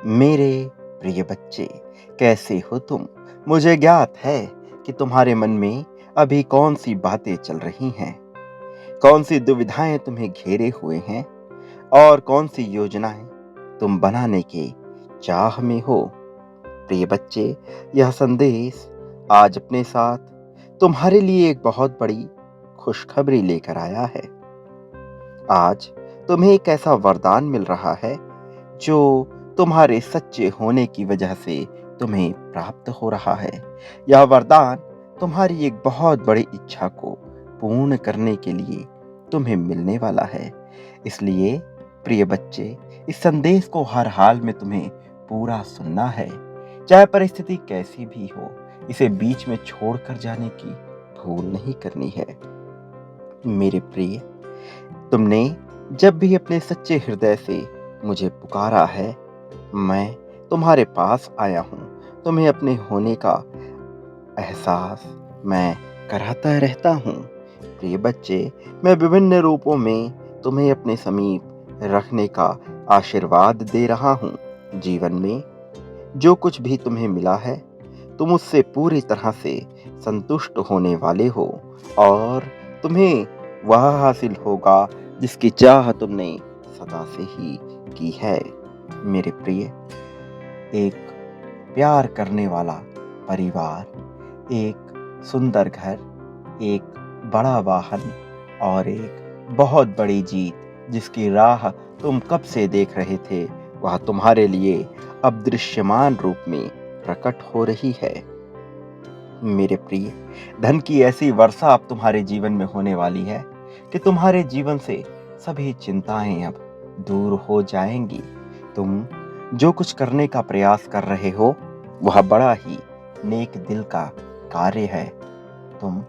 मेरे प्रिय बच्चे, कैसे हो तुम? मुझे ज्ञात है कि तुम्हारे मन में अभी कौन सी बातें चल रही हैं, कौन सी दुविधाएं तुम्हें घेरे हुए हैं और कौन सी योजनाएं तुम बनाने के चाह में हो। प्रिय बच्चे, यह संदेश आज अपने साथ तुम्हारे लिए एक बहुत बड़ी खुशखबरी लेकर आया है। आज तुम्हें एक ऐसा वरदान मिल रहा है जो तुम्हारे सच्चे होने की वजह से तुम्हें प्राप्त हो रहा है। यह वरदान तुम्हारी एक बहुत बड़ी इच्छा को पूर्ण करने के लिए तुम्हें मिलने वाला है। इसलिए प्रिय बच्चे, इस संदेश को हर हाल में तुम्हें पूरा सुनना है, चाहे परिस्थिति कैसी भी हो। इसे बीच में छोड़कर जाने की भूल नहीं करनी है। मेरे प्रिय, तुमने जब भी अपने सच्चे हृदय से मुझे पुकारा है, मैं तुम्हारे पास आया हूँ। तुम्हें अपने होने का एहसास मैं कराता रहता हूँ। प्रिय बच्चे, मैं विभिन्न रूपों में तुम्हें अपने समीप रखने का आशीर्वाद दे रहा हूँ। जीवन में जो कुछ भी तुम्हें मिला है, तुम उससे पूरी तरह से संतुष्ट होने वाले हो और तुम्हें वह हासिल होगा जिसकी चाह तुमने सदा से ही की है। मेरे प्रिय, एक प्यार करने वाला परिवार, एक सुंदर घर, एक बड़ा वाहन और एक बहुत बड़ी जीत जिसकी राह तुम कब से देख रहे थे, वह तुम्हारे लिए अब दृश्यमान रूप में प्रकट हो रही है। मेरे प्रिय, धन की ऐसी वर्षा अब तुम्हारे जीवन में होने वाली है कि तुम्हारे जीवन से सभी चिंताएं अब दूर हो जाएंगी। तुम जो कुछ करने का प्रयास कर रहे हो, वह बड़ा ही नेक दिल का कार्य है। तुम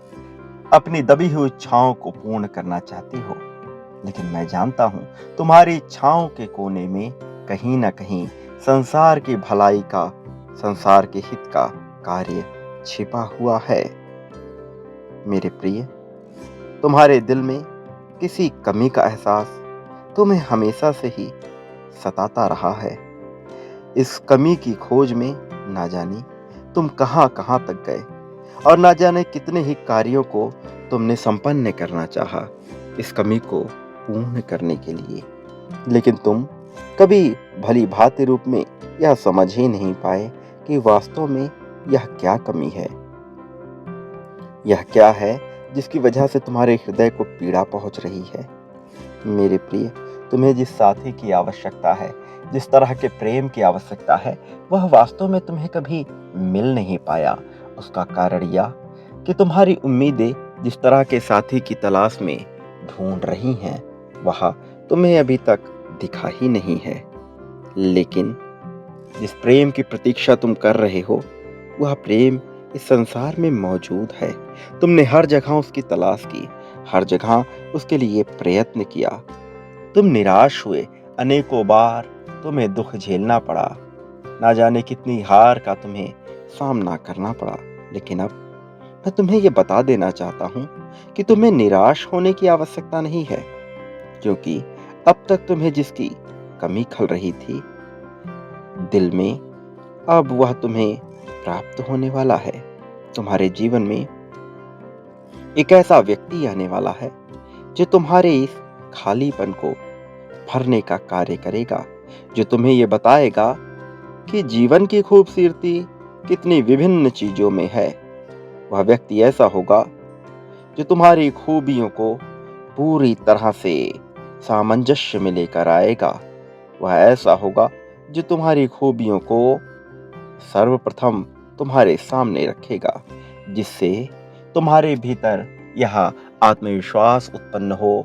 अपनी दबी हुई इच्छाओं को पूर्ण करना चाहते हो, लेकिन मैं जानता हूं तुम्हारी इच्छाओं के कोने में कहीं ना कहीं संसार की भलाई का, संसार के हित का कार्य छिपा हुआ है। मेरे प्रिय, तुम्हारे दिल में किसी कमी का एहसास तुम्हें हमेशा से ही सताता रहा है। इस कमी की खोज में ना जाने तुम कहां कहां तक गए और ना जाने कितने ही कार्यों को तुमने संपन्न करना चाहा इस कमी को पूर्ण करने के लिए, लेकिन तुम कभी भली भांति रूप में यह समझ ही नहीं पाए कि वास्तव में यह क्या कमी है, यह क्या है जिसकी वजह से तुम्हारे हृदय को पीड़ा पहुंच रही है। मेरे प्रिय, तुम्हें जिस साथी की आवश्यकता है, जिस तरह के प्रेम की आवश्यकता है, वह वास्तव में तुम्हें कभी मिल नहीं पाया। उसका कारण यह कि तुम्हारी उम्मीदें जिस तरह के साथी की तलाश में ढूंढ रही हैं, वह तुम्हें अभी तक दिखा ही नहीं है। लेकिन जिस प्रेम की प्रतीक्षा तुम कर रहे हो, वह प्रेम इस संसार में मौजूद है। तुमने हर जगह उसकी तलाश की, हर जगह उसके लिए प्रयत्न किया। तुम निराश हुए, अनेकों बार तुम्हें दुख झेलना पड़ा, ना जाने कितनी हार का तुम्हें सामना करना पड़ा। लेकिन अब मैं तुम्हें यह बता देना चाहता हूं कि तुम्हें निराश होने की आवश्यकता नहीं है, क्योंकि अब तक तुम्हें जिसकी कमी खल रही थी दिल में, अब वह तुम्हें प्राप्त होने वाला है। तुम्हारे जीवन में एक ऐसा व्यक्ति आने वाला है जो तुम्हारे इस खालीपन को भरने का कार्य करेगा, जो तुम्हें यह बताएगा कि जीवन की खूबसूरती कितनी विभिन्न चीजों में है। वह व्यक्ति ऐसा होगा जो तुम्हारी खूबियों को पूरी तरह से सामंजस्य में लेकर आएगा। वह ऐसा होगा जो तुम्हारी खूबियों को सर्वप्रथम तुम्हारे सामने रखेगा, जिससे तुम्हारे भीतर यह आत्मविश्वास उत्पन्न हो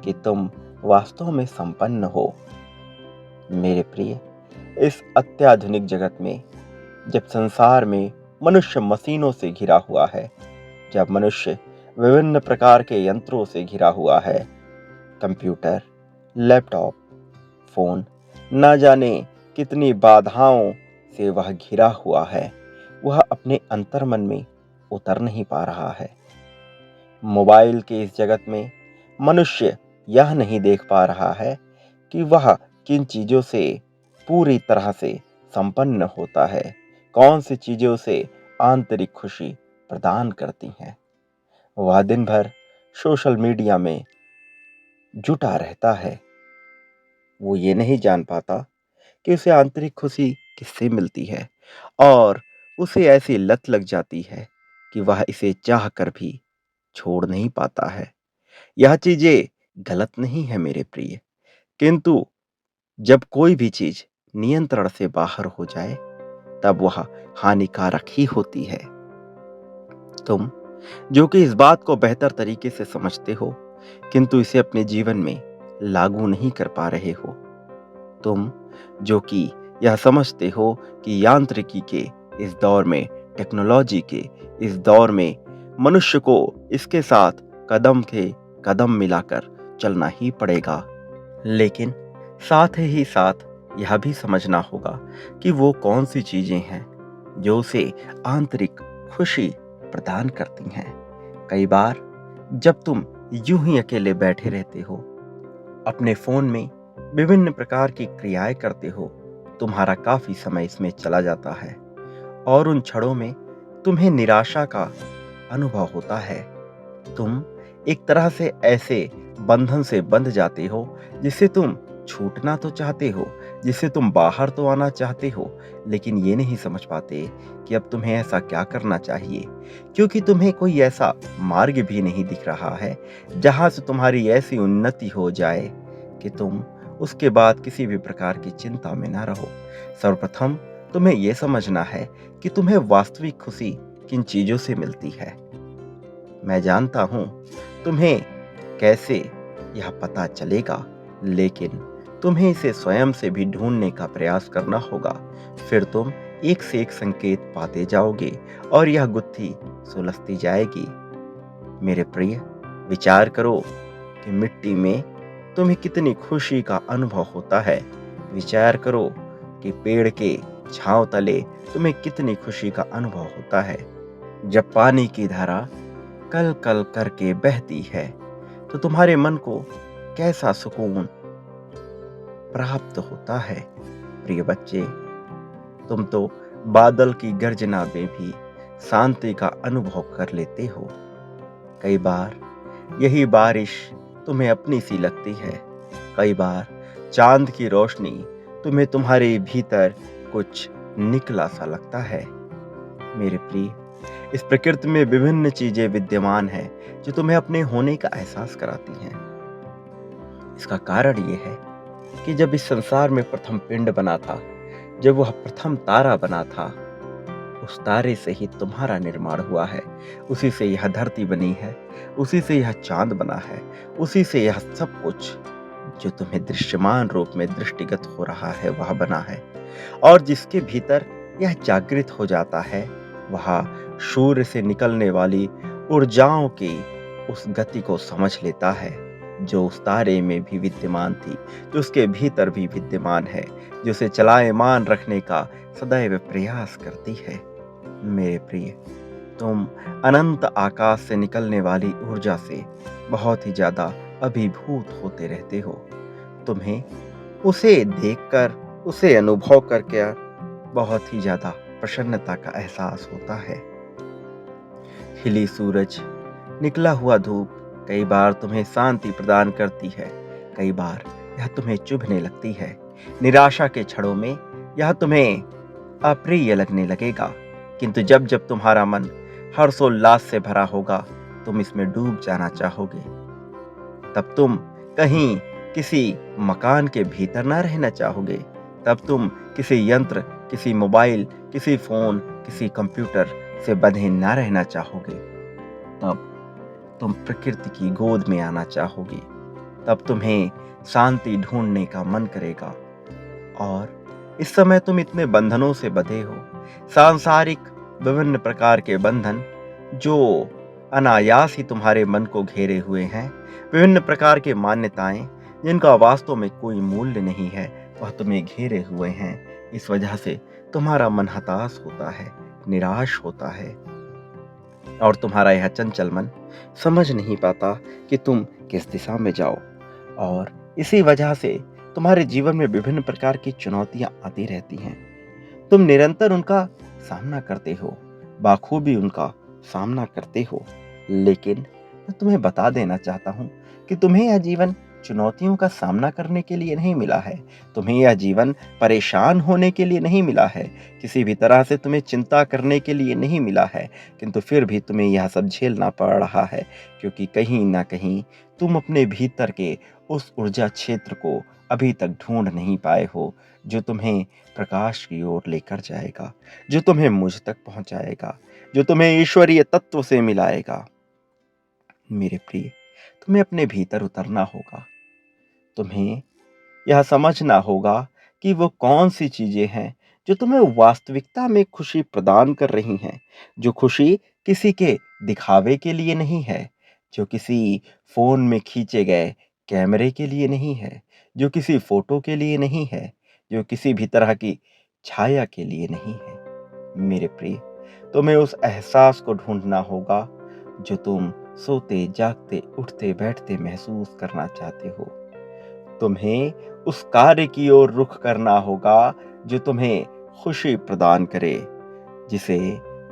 कि तुम वास्तव में संपन्न हो। मेरे प्रिय, इस अत्याधुनिक जगत में, जब संसार में मनुष्य मशीनों से घिरा हुआ है, जब मनुष्य विभिन्न प्रकार के यंत्रों से घिरा हुआ है, कंप्यूटर, लैपटॉप, फोन, ना जाने कितनी बाधाओं से वह घिरा हुआ है, वह अपने अंतर्मन में उतर नहीं पा रहा है। मोबाइल के इस जगत में मनुष्य यह नहीं देख पा रहा है कि वह किन चीजों से पूरी तरह से संपन्न होता है, कौन सी चीजें उसे आंतरिक खुशी प्रदान करती हैं। वह दिन भर सोशल मीडिया में जुटा रहता है, वो ये नहीं जान पाता कि उसे आंतरिक खुशी किससे मिलती है, और उसे ऐसी लत लग जाती है कि वह इसे चाह कर भी छोड़ नहीं पाता है। यह चीजें गलत नहीं है मेरे प्रिय, किंतु जब कोई भी चीज नियंत्रण से बाहर हो जाए तब वह हानिकारक ही होती है। तुम जो कि इस बात को बेहतर तरीके से समझते हो, किंतु इसे अपने जीवन में लागू नहीं कर पा रहे हो। तुम जो कि यह समझते हो कि यांत्रिकी के इस दौर में, टेक्नोलॉजी के इस दौर में मनुष्य को इसके साथ कदम के कदम मिलाकर चलना ही पड़ेगा, लेकिन साथ ही साथ यह भी समझना होगा कि वो कौन सी चीजें हैं जो उसे आंतरिक खुशी प्रदान करती हैं। कई बार जब तुम यूं ही अकेले बैठे रहते हो, अपने फोन में विभिन्न प्रकार की क्रियाएं करते हो, तुम्हारा काफी समय इसमें चला जाता है और उन क्षणों में तुम्हें निराशा का अनुभव होता है। तुम एक तरह से ऐसे बंधन से बंध जाते हो जिससे तुम छूटना तो चाहते हो, जिससे तुम बाहर तो आना चाहते हो, लेकिन ये नहीं समझ पाते कि अब तुम्हें ऐसा क्या करना चाहिए, क्योंकि तुम्हें कोई ऐसा मार्ग भी नहीं दिख रहा है जहां से तुम्हारी ऐसी उन्नति हो जाए कि तुम उसके बाद किसी भी प्रकार की चिंता में ना रहो। सर्वप्रथम तुम्हें यह समझना है कि तुम्हें वास्तविक खुशी किन चीजों से मिलती है। मैं जानता हूं तुम्हें कैसे यह पता चलेगा, लेकिन तुम्हें इसे स्वयं से भी ढूंढने का प्रयास करना होगा। फिर तुम एक से एक संकेत पाते जाओगे और यह गुत्थी सुलझती जाएगी। मेरे प्रिय, विचार करो कि मिट्टी में तुम्हें कितनी खुशी का अनुभव होता है। विचार करो कि पेड़ के छांव तले तुम्हें कितनी खुशी का अनुभव होता है। जब पानी की धारा कल कल करके बहती है तो तुम्हारे मन को कैसा सुकून प्राप्त होता है। प्रिय बच्चे, तुम तो बादल की गर्जना में भी शांति का अनुभव कर लेते हो। कई बार यही बारिश तुम्हें अपनी सी लगती है। कई बार चांद की रोशनी तुम्हें तुम्हारे भीतर कुछ निकला सा लगता है। मेरे प्रिय, इस प्रकृति में विभिन्न चीजें विद्यमान हैं जो तुम्हें अपने होने का एहसास कराती हैं। इसका कारण यह है कि जब इस संसार में प्रथम पिंड बना था, जब वह प्रथम तारा बना था, उस तारे से ही तुम्हारा निर्माण हुआ है। उसी से यह धरती बनी है, उसी से यह चांद बना है, उसी से यह सब कुछ जो तुम्हें दृश्यमान रूप में दृष्टिगत हो रहा है वह बना है। और जिसके भीतर यह जागृत हो जाता है, वह सूर्य से निकलने वाली ऊर्जाओं की उस गति को समझ लेता है जो उस तारे में भी विद्यमान थी, जो उसके भीतर भी विद्यमान है, जो उसे चलायमान रखने का सदैव प्रयास करती है। मेरे प्रिय, तुम अनंत आकाश से निकलने वाली ऊर्जा से बहुत ही ज्यादा अभिभूत होते रहते हो। तुम्हें उसे देखकर, उसे अनुभव करके बहुत ही ज्यादा प्रसन्नता का एहसास होता है। खिली सूरज, निकला हुआ धूप कई बार तुम्हें शांति प्रदान करती है, कई बार यह तुम्हें चुभने लगती है। निराशा के क्षणों में यह तुम्हें अप्रिय लगने लगेगा, किंतु जब जब तुम्हारा मन हर्षोल्लास से भरा होगा, तुम इसमें डूब जाना चाहोगे। तब तुम कहीं किसी मकान के भीतर ना रहना चाहोगे, तब तुम किसी यंत्र, किसी मोबाइल, किसी फोन, किसी कंप्यूटर से बंधे ना रहना चाहोगे। तब तुम प्रकृति की गोद में आना चाहोगे। तब तुम्हें शांति ढूंढने का मन करेगा। और इस समय तुम इतने बंधनों से बंधे हो, सांसारिक विभिन्न प्रकार के बंधन जो अनायास ही तुम्हारे मन को घेरे हुए हैं, विभिन्न प्रकार के मान्यताएं जिनका वास्तव में कोई मूल्य नहीं है, वह तुम्हें घेरे हुए हैं। इस वजह से तुम्हारा मन हताश होता है, निराश होता है, और तुम्हारा यह चंचल मन समझ नहीं पाता कि तुम किस दिशा में जाओ। और इसी वजह से तुम्हारे जीवन में विभिन्न प्रकार की चुनौतियां आती रहती हैं। तुम निरंतर उनका सामना करते हो, बाखूबी उनका सामना करते हो। लेकिन मैं तुम्हें बता देना चाहता हूँ कि तुम्हें यह जीवन चुनौतियों का सामना करने के लिए नहीं मिला है। तुम्हें यह जीवन परेशान होने के लिए नहीं मिला है। किसी भी तरह से तुम्हें चिंता करने के लिए नहीं मिला है। किंतु फिर भी तुम्हें यह सब झेलना पड़ रहा है, क्योंकि कहीं न कहीं तुम अपने भीतर के उस ऊर्जा क्षेत्र को अभी तक ढूँढ नहीं पाए हो, जो तुम्हें प्रकाश की ओर लेकर जाएगा, जो तुम्हें मुझ तक पहुँचाएगा, जो तुम्हें ईश्वरीय तत्व से मिलाएगा। मेरे प्रिय, तुम्हें अपने भीतर उतरना होगा। तुम्हें यह समझना होगा कि वो कौन-सी चीज़ें हैं जो तुम्हें वास्तविकता में खुशी प्रदान कर रही हैं। जो खुशी किसी के दिखावे के लिए नहीं है, जो किसी फ़ोन में खींचे गए कैमरे के लिए नहीं है, जो किसी फ़ोटो के लिए नहीं है, जो किसी भी तरह की छाया के लिए नहीं है। मेरे प्रिय, तुम्हें उस एहसास को ढूँढना होगा जो तुम सोते, जागते, उठते, बैठते महसूस करना चाहते हो। तुम्हें उस कार्य की ओर रुख करना होगा जो तुम्हें खुशी प्रदान करे, जिसे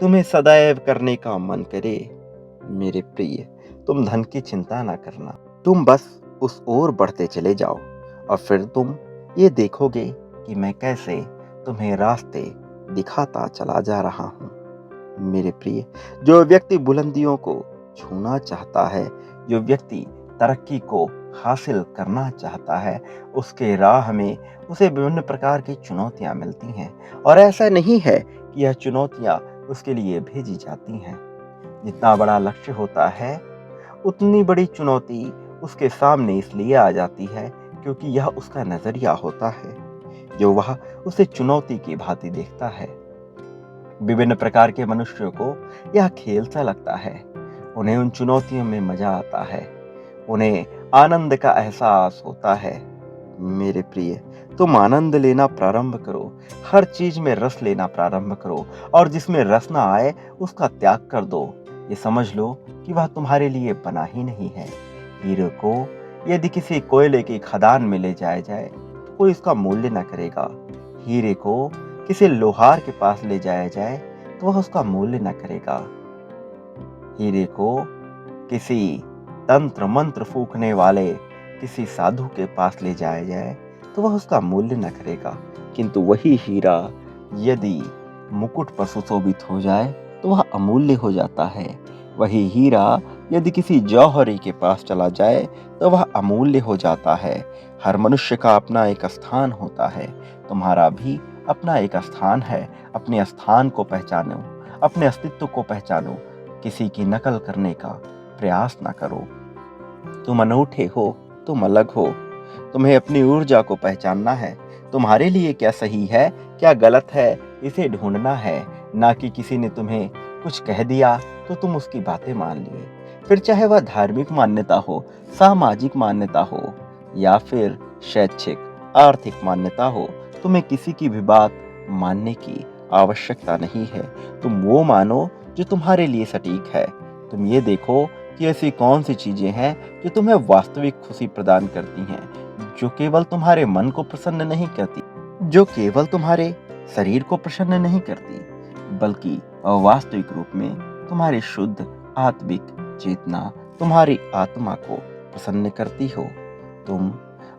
तुम्हें सदैव करने का मन करे। मेरे प्रिय, तुम धन की चिंता ना करना। तुम बस उस ओर बढ़ते चले जाओ और फिर तुम ये देखोगे कि मैं कैसे तुम्हें रास्ते दिखाता चला जा रहा हूँ। मेरे प्रिय, जो व्यक्ति बुलंदियों को छूना चाहता है, जो व्यक्ति तरक्की को हासिल करना चाहता है, उसके राह में उसे विभिन्न प्रकार की चुनौतियाँ मिलती हैं। और ऐसा नहीं है कि यह चुनौतियाँ उसके लिए भेजी जाती हैं। जितना बड़ा लक्ष्य होता है, उतनी बड़ी चुनौती उसके सामने इसलिए आ जाती है क्योंकि यह उसका नज़रिया होता है, जो वह उसे चुनौती की भांति देखता है। विभिन्न प्रकार के मनुष्यों को यह खेल सा लगता है। उन्हें उन चुनौतियों में मजा आता है, उन्हें आनंद का एहसास होता है। मेरे प्रिय, तुम आनंद लेना प्रारंभ करो, हर चीज में रस लेना प्रारंभ करो, और जिसमें रस ना आए उसका त्याग कर दो। ये समझ लो कि वह तुम्हारे लिए बना ही नहीं है। हीरे को यदि किसी कोयले की खदान में ले जाया जाए तो कोई इसका मूल्य न करेगा। हीरे को किसी लोहार के पास ले जाया जाए तो वह उसका मूल्य न करेगा। हीरे को किसी तंत्र मंत्र फूकने वाले किसी साधु के पास ले जाया जाए तो वह उसका मूल्य न करेगा। किंतु वही हीरा यदि मुकुट पर सुशोभित हो जाए तो वह अमूल्य हो जाता है। वही हीरा यदि किसी जौहरी के पास चला जाए तो वह अमूल्य हो जाता है। हर मनुष्य का अपना एक स्थान होता है। तुम्हारा भी अपना एक स्थान है। अपने स्थान को पहचानो, अपने अस्तित्व को पहचानो। किसी की नकल करने का प्रयास ना करो। तुम अनूठे हो, तुम अलग हो। तुम्हें अपनी ऊर्जा को पहचानना है। तुम्हारे लिए क्या सही है, क्या गलत है, इसे ढूंढना है। ना कि किसी ने तुम्हें कुछ कह दिया तो तुम उसकी बातें मान लिए। फिर चाहे वह धार्मिक मान्यता हो, सामाजिक मान्यता हो या फिर शैक्षिक, आर्थिक मान्यता हो, तुम्हें किसी की भी बात मानने की आवश्यकता नहीं है। तुम वो मानो जो तुम्हारे लिए सटीक है। तुम ये देखो कि ऐसी कौन सी चीजें हैं जो तुम्हें वास्तविक खुशी प्रदान करती हैं, जो केवल तुम्हारे मन को प्रसन्न नहीं करती, जो केवल तुम्हारे शरीर को प्रसन्न नहीं करती, बल्कि वास्तविक रूप में तुम्हारी शुद्ध आत्मिक चेतना, तुम्हारी आत्मा को प्रसन्न करती हो। तुम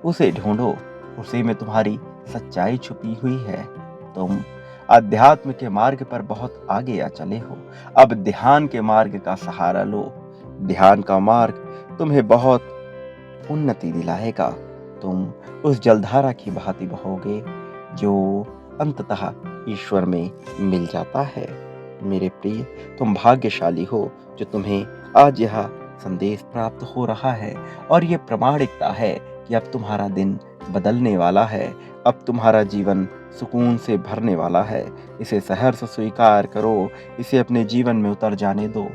उसे ढूंढो, उसी में तुम्हारी सच्चाई छुपी हुई है। तुम अध्यात्म के मार्ग पर बहुत आगे आ चले हो। अब ध्यान के मार्ग का सहारा लो। ध्यान का मार्ग तुम्हें बहुत उन्नति दिलाएगा। तुम उस जलधारा की भांति बहोगे जो अंततः ईश्वर में मिल जाता है। मेरे प्रिय, तुम भाग्यशाली हो जो तुम्हें आज यह संदेश प्राप्त हो रहा है, और ये प्रामाणिकता है कि अब तुम्हारा दिन बदलने वाला है। अब तुम्हारा जीवन सुकून से भरने वाला है। इसे सहर्ष स्वीकार करो, इसे अपने जीवन में उतर जाने दो।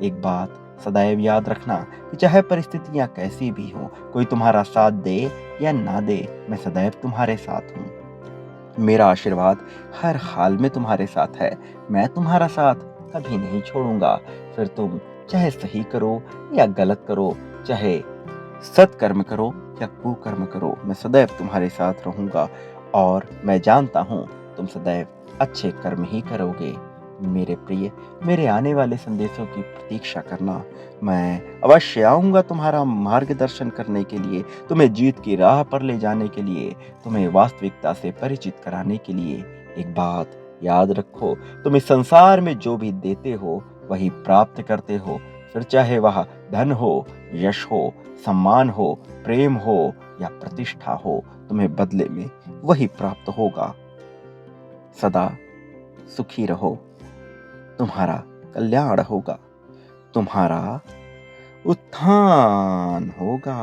एक बात सदैव याद रखना कि चाहे परिस्थितियां कैसी भी हों, कोई तुम्हारा साथ दे या ना दे, मैं सदैव तुम्हारे साथ हूँ। मेरा आशीर्वाद हर हाल में तुम्हारे साथ है। मैं तुम्हारा साथ कभी नहीं छोड़ूंगा। फिर तुम चाहे सही करो या गलत करो, चाहे सत्कर्म करो या कुकर्म करो, मैं सदैव तुम्हारे साथ रहूंगा। और मैं जानता हूँ तुम सदैव अच्छे कर्म ही करोगे। मेरे प्रिय, मेरे आने वाले संदेशों की प्रतीक्षा करना। मैं अवश्य आऊँगा तुम्हारा मार्गदर्शन करने के लिए, तुम्हें जीत की राह पर ले जाने के लिए, तुम्हें वास्तविकता से परिचित कराने के लिए। एक बात याद रखो, तुम इस संसार में जो भी देते हो वही प्राप्त करते हो। फिर चाहे वह धन हो, यश हो, सम्मान हो, प्रेम हो या प्रतिष्ठा हो, तुम्हें बदले में वही प्राप्त होगा। सदा सुखी रहो, तुम्हारा कल्याण होगा, तुम्हारा उत्थान होगा।